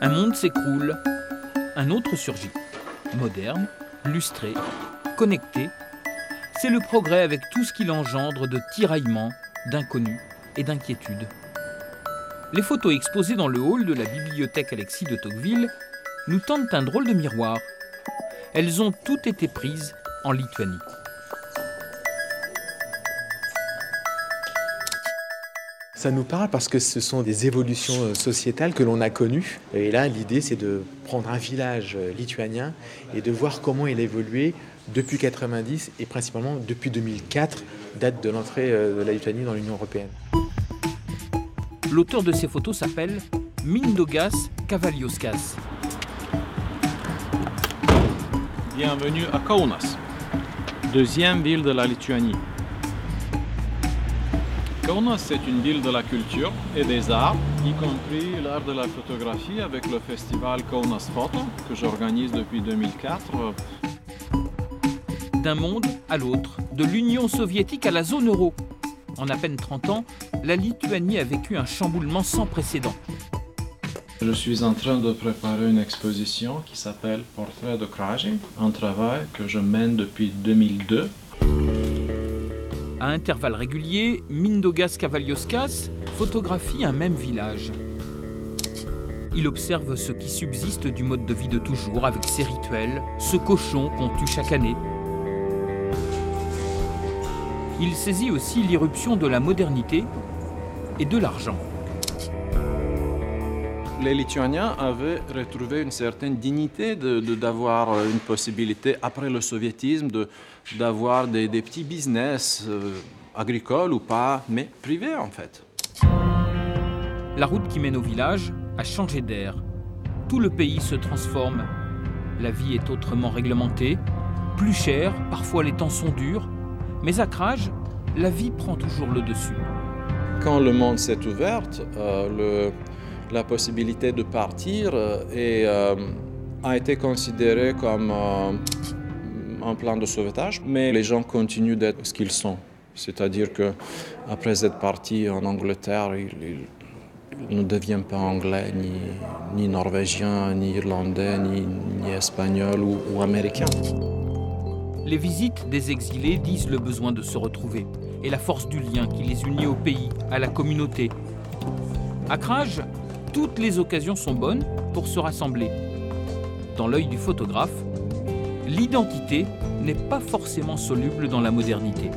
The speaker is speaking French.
Un monde s'écroule, un autre surgit. Moderne, lustré, connecté, c'est le progrès avec tout ce qu'il engendre de tiraillements, d'inconnus et d'inquiétudes. Les photos exposées dans le hall de la bibliothèque Alexis de Tocqueville nous tendent un drôle de miroir. Elles ont toutes été prises en Lituanie. Ça nous parle parce que ce sont des évolutions sociétales que l'on a connues. Et là, l'idée, c'est de prendre un village lituanien et de voir comment il a évolué depuis 90 et principalement depuis 2004, date de l'entrée de la Lituanie dans l'Union européenne. L'auteur de ces photos s'appelle Mindaugas Kavaliauskas. Bienvenue à Kaunas, deuxième ville de la Lituanie. Kaunas, c'est une ville de la culture et des arts, y compris l'art de la photographie avec le festival Kaunas Photo que j'organise depuis 2004. D'un monde à l'autre, de l'Union soviétique à la zone euro. En à peine 30 ans, la Lituanie a vécu un chamboulement sans précédent. Je suis en train de préparer une exposition qui s'appelle Portrait de Kraži, un travail que je mène depuis 2002. À intervalles réguliers, Mindaugas Kavaliauskas photographie un même village. Il observe ce qui subsiste du mode de vie de toujours avec ses rituels, ce cochon qu'on tue chaque année. Il saisit aussi l'irruption de la modernité et de l'argent. Les Lituaniens avaient retrouvé une certaine dignité d'avoir une possibilité, après le soviétisme, d'avoir des petits business agricoles ou pas, mais privés en fait. La route qui mène au village a changé d'air. Tout le pays se transforme. La vie est autrement réglementée, plus chère, parfois les temps sont durs, mais à Kraži, la vie prend toujours le dessus. Quand le monde s'est ouvert, la possibilité de partir a été considérée comme un plan de sauvetage, mais les gens continuent d'être ce qu'ils sont. C'est-à-dire qu'après être partis en Angleterre, ils ne deviennent pas anglais, ni norvégiens, ni irlandais, ni espagnols ou américains. Les visites des exilés disent le besoin de se retrouver et la force du lien qui les unit au pays, à la communauté. À Kraži, toutes les occasions sont bonnes pour se rassembler. Dans l'œil du photographe, l'identité n'est pas forcément soluble dans la modernité.